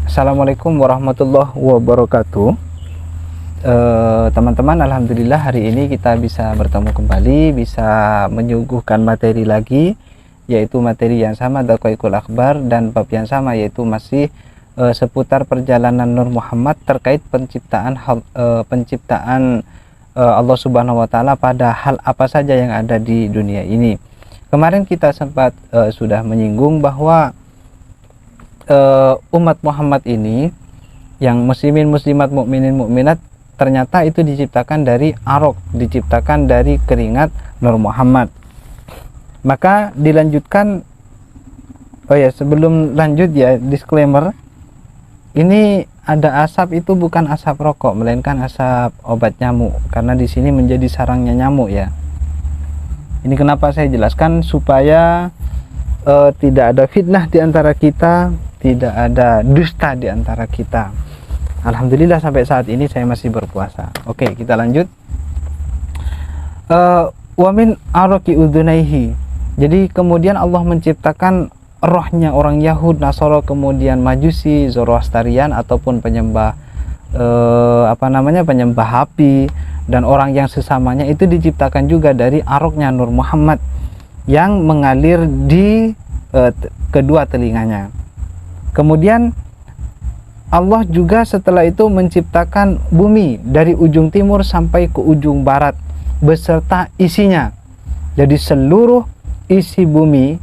Assalamualaikum warahmatullahi wabarakatuh. Teman-teman, alhamdulillah hari ini kita bisa bertemu kembali, bisa menyuguhkan materi lagi, yaitu materi yang sama, Daqaiqul Akhbar, dan bab yang sama, yaitu masih seputar perjalanan Nur Muhammad terkait penciptaan Allah Subhanahu wa Ta'ala pada hal apa saja yang ada di dunia ini. Kemarin kita sempat sudah menyinggung bahwa umat Muhammad ini, yang muslimin muslimat, mukminin mukminat, ternyata itu diciptakan dari arok, diciptakan dari keringat Nur Muhammad. Maka dilanjutkan, sebelum lanjut ya, disclaimer, ini ada asap, itu bukan asap rokok, melainkan asap obat nyamuk, karena di sini menjadi sarangnya nyamuk ya. Ini kenapa saya jelaskan, supaya tidak ada fitnah di antara kita, tidak ada dusta di antara kita. Alhamdulillah sampai saat ini saya masih berpuasa. Oke, kita lanjut. Wa min araqi udhunaihi. Jadi kemudian Allah menciptakan rohnya orang Yahud, Nasara, kemudian Majusi, Zoroastrian ataupun penyembah penyembah api, dan orang yang sesamanya itu diciptakan juga dari aroknya Nur Muhammad yang mengalir di kedua telinganya. Kemudian Allah juga setelah itu menciptakan bumi dari ujung timur sampai ke ujung barat beserta isinya. Jadi seluruh isi bumi,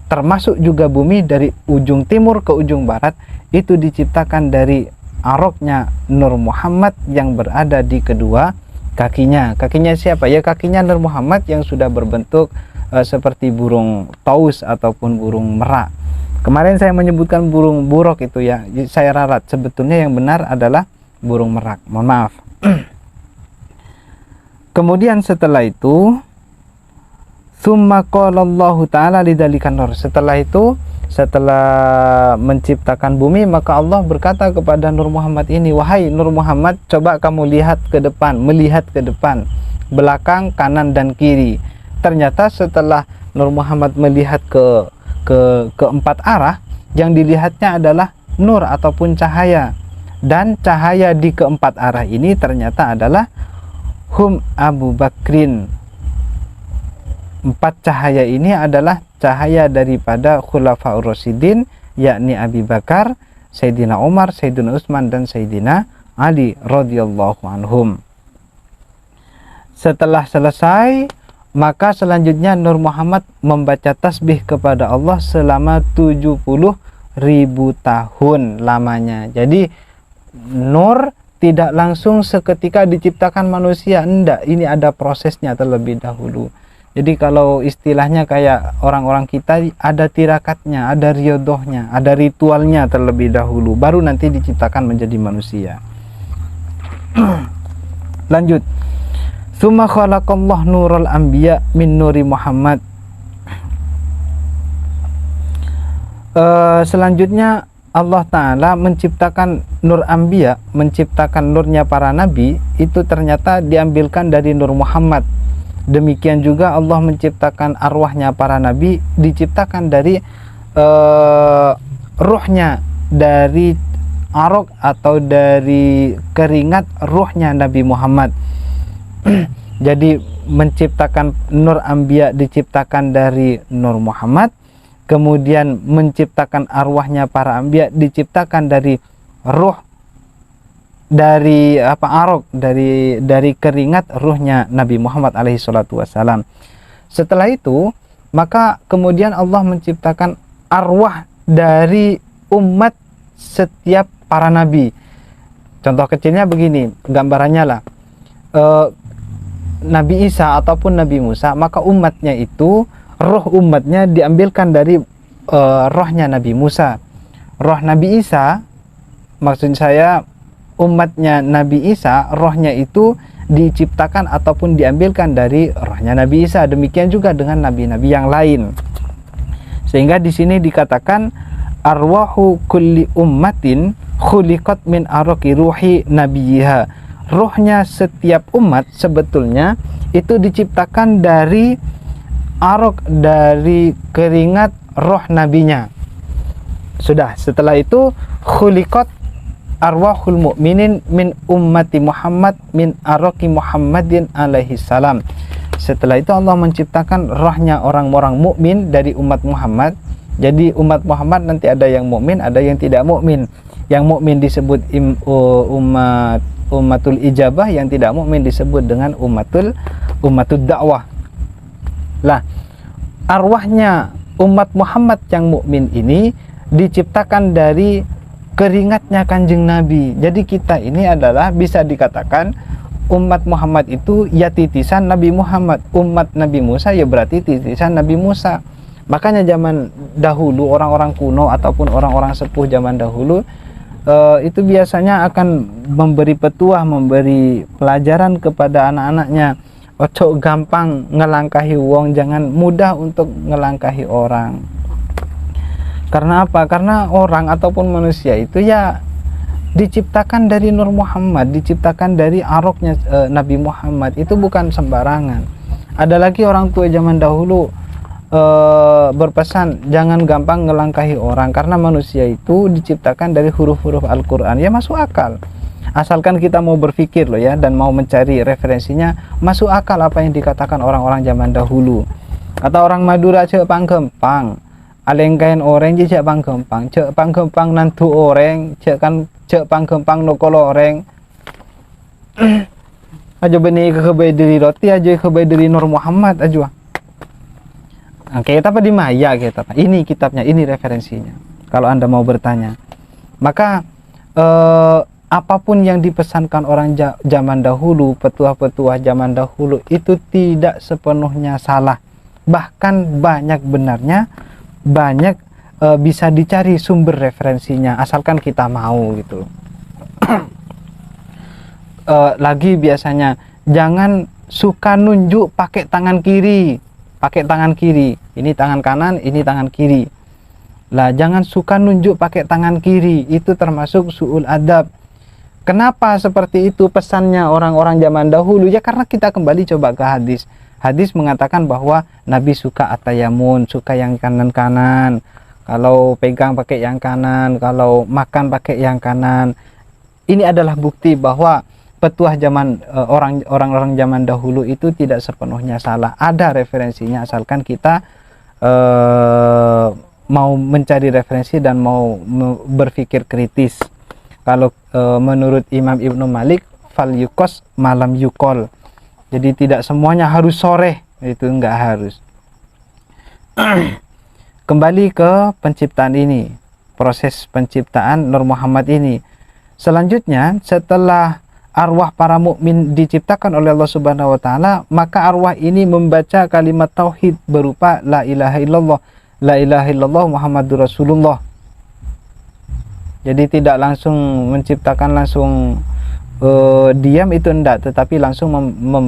termasuk juga bumi dari ujung timur ke ujung barat, itu diciptakan dari aroknya Nur Muhammad yang berada di kedua kakinya. Kakinya siapa? Ya, kakinya Nur Muhammad yang sudah berbentuk seperti burung taus ataupun burung merak. Kemarin saya menyebutkan burung burok itu ya, saya ralat. Sebetulnya yang benar adalah burung merak. Mohon maaf. Kemudian setelah itu, summa qalallahu ta'ala lidzalikan nur. Setelah itu, setelah menciptakan bumi, maka Allah berkata kepada Nur Muhammad ini, wahai Nur Muhammad, coba kamu lihat ke depan, melihat ke depan, belakang, kanan dan kiri. Ternyata setelah Nur Muhammad melihat ke keempat arah, yang dilihatnya adalah nur ataupun cahaya, dan cahaya di keempat arah ini ternyata adalah hum Abu Bakrin. Empat cahaya ini adalah cahaya daripada Khulafaur Rasyidin, yakni Abi Bakar, Sayyidina Umar, Sayyidina Utsman, dan Sayyidina Ali radhiyallahu anhum. Setelah selesai, maka selanjutnya Nur Muhammad membaca tasbih kepada Allah selama 70.000 tahun lamanya. Jadi nur tidak langsung seketika diciptakan manusia, enggak, ini ada prosesnya terlebih dahulu. Jadi kalau istilahnya kayak orang-orang kita, ada tirakatnya, ada riyadhahnya, ada ritualnya terlebih dahulu, baru nanti diciptakan menjadi manusia. Lanjut. Tsumma khalaqallahu nurul anbiya min nuri Muhammad. Selanjutnya Allah Ta'ala menciptakan nur anbiya, menciptakan nurnya para nabi, itu ternyata diambilkan dari Nur Muhammad. Demikian juga Allah menciptakan arwahnya para nabi, diciptakan dari ruhnya, dari arok atau dari keringat ruhnya Nabi Muhammad. Jadi menciptakan nur anbiya diciptakan dari Nur Muhammad, kemudian menciptakan arwahnya para anbiya diciptakan dari ruh, dari arok, dari keringat ruhnya Nabi Muhammad alaihi salatu wassalam. Setelah itu, maka kemudian Allah menciptakan arwah dari umat setiap para nabi. Contoh kecilnya begini, gambarannya lah, Nabi Isa ataupun Nabi Musa, maka umatnya itu, roh umatnya diambilkan dari rohnya Nabi Musa. Roh Nabi Isa, maksud saya umatnya Nabi Isa, rohnya itu diciptakan ataupun diambilkan dari rohnya Nabi Isa. Demikian juga dengan nabi-nabi yang lain. Sehingga di sini dikatakan arwahu kulli ummatin khuliqat min araqi ruhi nabiyha. Rohnya setiap umat sebetulnya itu diciptakan dari arok, dari keringat roh nabinya. Sudah, setelah itu khuliqat arwahul mu'minin min ummati Muhammad min araqi Muhammadin alaihi salam. Setelah itu Allah menciptakan rohnya orang-orang mukmin dari umat Muhammad. Jadi umat Muhammad nanti ada yang mukmin, ada yang tidak mukmin. Yang mukmin disebut ummatul ijabah, yang tidak mukmin disebut dengan ummatul dakwah. Lah, arwahnya umat Muhammad yang mukmin ini diciptakan dari keringatnya Kanjeng Nabi. Jadi kita ini adalah bisa dikatakan umat Muhammad itu ya titisan Nabi Muhammad. Umat Nabi Musa ya berarti titisan Nabi Musa. Makanya zaman dahulu orang-orang kuno ataupun orang-orang sepuh zaman dahulu itu biasanya akan memberi petuah, memberi pelajaran kepada anak-anaknya. Ojo gampang ngelangkahi wong, jangan mudah untuk ngelangkahi orang. Karena apa? Karena orang ataupun manusia itu ya diciptakan dari Nur Muhammad, diciptakan dari aroknya Nabi Muhammad. Itu bukan sembarangan. Ada lagi orang tua zaman dahulu berpesan jangan gampang ngelangkahi orang, karena manusia itu diciptakan dari huruf-huruf Al-Quran. Ya masuk akal, asalkan kita mau berpikir loh ya, dan mau mencari referensinya. Masuk akal apa yang dikatakan orang-orang zaman dahulu. Kata orang Madura, cek panggempang alengkain orang cek panggempang nantu orang, cek panggempang nokolo orang. Aja benih kebaik diri roti, aja kebaik diri Nur Muhammad aja. Kita apa di Maya kita. Ini kitabnya, ini referensinya. Kalau Anda mau bertanya, maka apapun yang dipesankan orang zaman dahulu, petuah-petuah zaman dahulu itu tidak sepenuhnya salah. Bahkan banyak benarnya, banyak bisa dicari sumber referensinya asalkan kita mau gitu. Lagi biasanya jangan suka nunjuk pakai tangan kiri. Pakai tangan kiri, ini tangan kanan, ini tangan kiri. Lah, jangan suka nunjuk pakai tangan kiri, itu termasuk su'ul adab. Kenapa seperti itu pesannya orang-orang zaman dahulu? Ya karena kita kembali coba ke hadis. Hadis mengatakan bahwa Nabi suka atayamun, suka yang kanan-kanan. Kalau pegang pakai yang kanan, kalau makan pakai yang kanan. Ini adalah bukti bahwa petuah zaman orang-orang zaman dahulu itu tidak sepenuhnya salah. Ada referensinya asalkan kita mau mencari referensi dan mau berpikir kritis. Kalau menurut Imam Ibnu Malik, fal yukos malam yukol. Jadi tidak semuanya harus sore, itu enggak harus. Kembali ke penciptaan ini, proses penciptaan Nur Muhammad ini. Selanjutnya setelah arwah para mukmin diciptakan oleh Allah Subhanahu wa taala, maka arwah ini membaca kalimat tauhid berupa la ilaha illallah, la ilaha illallah Muhammadur Rasulullah. Jadi tidak langsung menciptakan langsung diam, itu enggak, tetapi langsung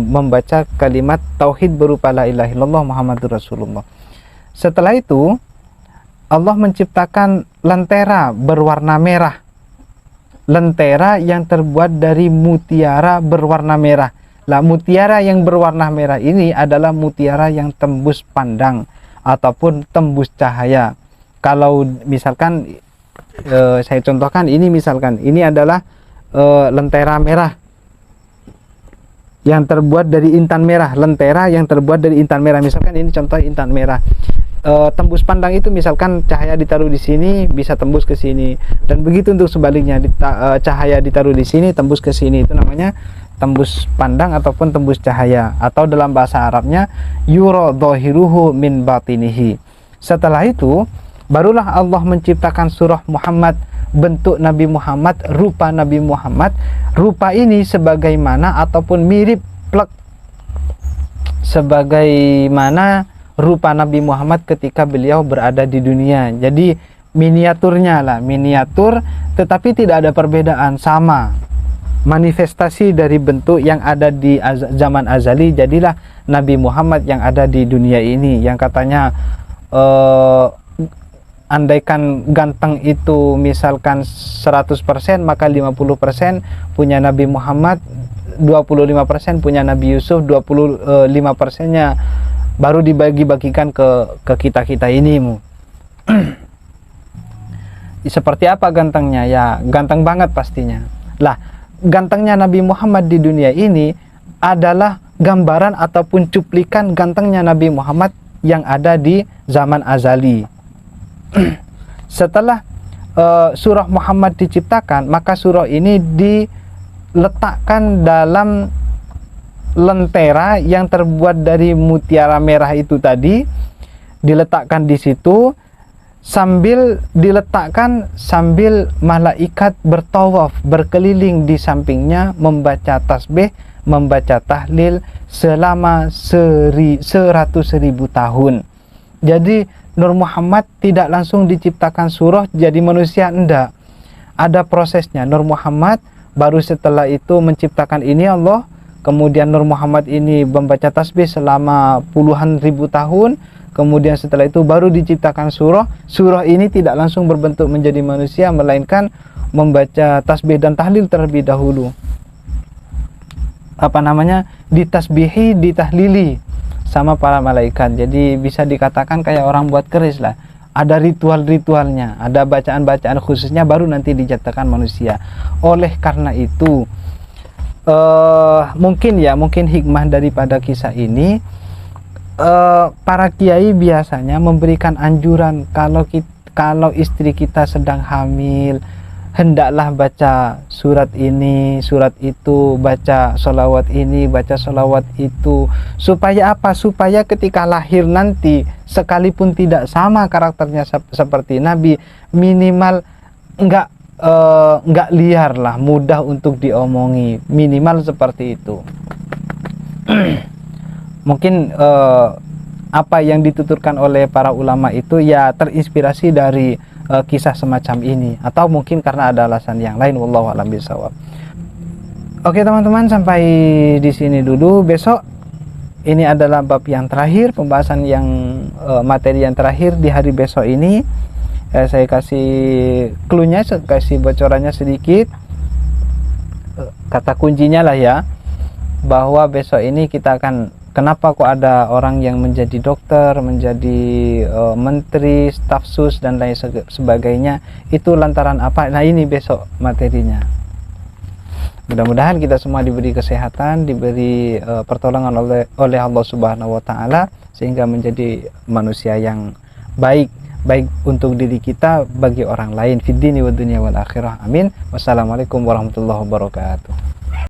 membaca kalimat tauhid berupa la ilaha illallah Muhammadur Rasulullah. Setelah itu Allah menciptakan lentera berwarna merah. Lentera yang terbuat dari mutiara berwarna merah. Lah, mutiara yang berwarna merah ini adalah mutiara yang tembus pandang ataupun tembus cahaya. Kalau misalkan saya contohkan ini, misalkan ini adalah lentera merah yang terbuat dari intan merah. Lentera yang terbuat dari intan merah, misalkan ini contoh intan merah. Tembus pandang itu misalkan cahaya ditaruh di sini bisa tembus ke sini, dan begitu untuk sebaliknya, cahaya ditaruh di sini tembus ke sini, itu namanya tembus pandang ataupun tembus cahaya, atau dalam bahasa Arabnya yura dhahiruhu min batinihi. Setelah itu barulah Allah menciptakan surah Muhammad, bentuk Nabi Muhammad, rupa Nabi Muhammad. Rupa ini sebagaimana ataupun mirip plek sebagaimana rupa Nabi Muhammad ketika beliau berada di dunia. Jadi miniaturnya lah, miniatur, tetapi tidak ada perbedaan, sama. Manifestasi dari bentuk yang ada di zaman azali, jadilah Nabi Muhammad yang ada di dunia ini. Yang katanya andaikan ganteng itu misalkan 100%, maka 50% punya Nabi Muhammad, 25% punya Nabi Yusuf, 25%-nya baru dibagi-bagikan ke kita-kita ini. Seperti apa gantengnya? Ya ganteng banget pastinya. Lah, gantengnya Nabi Muhammad di dunia ini adalah gambaran ataupun cuplikan gantengnya Nabi Muhammad yang ada di zaman azali. Setelah surah Muhammad diciptakan, maka surah ini diletakkan dalam lentera yang terbuat dari mutiara merah itu tadi, diletakkan di situ sambil malaikat bertawaf berkeliling di sampingnya membaca tasbih, membaca tahlil selama 100.000 tahun. Jadi Nur Muhammad tidak langsung diciptakan surah jadi manusia, enggak. Ada prosesnya. Nur Muhammad baru setelah itu menciptakan ini Allah. Kemudian Nur Muhammad ini membaca tasbih selama puluhan ribu tahun. Kemudian setelah itu baru diciptakan surah. Surah ini tidak langsung berbentuk menjadi manusia, melainkan membaca tasbih dan tahlil terlebih dahulu. Ditasbihi, ditahlili sama para malaikat. Jadi bisa dikatakan kayak orang buat keris lah. Ada ritual-ritualnya, ada bacaan-bacaan khususnya, baru nanti dijadikan manusia. Oleh karena itu mungkin hikmah daripada kisah ini, para kiai biasanya memberikan anjuran kalau istri kita sedang hamil, hendaklah baca surat ini, surat itu, baca sholawat ini, baca sholawat itu. Supaya apa? Supaya ketika lahir nanti, sekalipun tidak sama karakternya seperti Nabi, minimal enggak liar lah, mudah untuk diomongi, minimal seperti itu. Mungkin apa yang dituturkan oleh para ulama itu ya terinspirasi dari kisah semacam ini, atau mungkin karena ada alasan yang lain, wallahu a'lam bishawab. Oke teman-teman, sampai di sini dulu. Besok ini adalah bab yang terakhir, pembahasan yang materi yang terakhir di hari besok ini. Saya kasih clue-nya, kasih bocorannya sedikit, kata kuncinya lah ya, bahwa besok ini kita akan, kenapa kok ada orang yang menjadi dokter, menjadi menteri, staf sus dan lain sebagainya, itu lantaran apa? Nah ini besok materinya. Mudah-mudahan kita semua diberi kesehatan, diberi pertolongan oleh Allah Subhanahu wa taala, sehingga menjadi manusia yang baik untuk diri kita, bagi orang lain, fid dini wad dunya wal akhirah. Amin. Wassalamualaikum warahmatullahi wabarakatuh.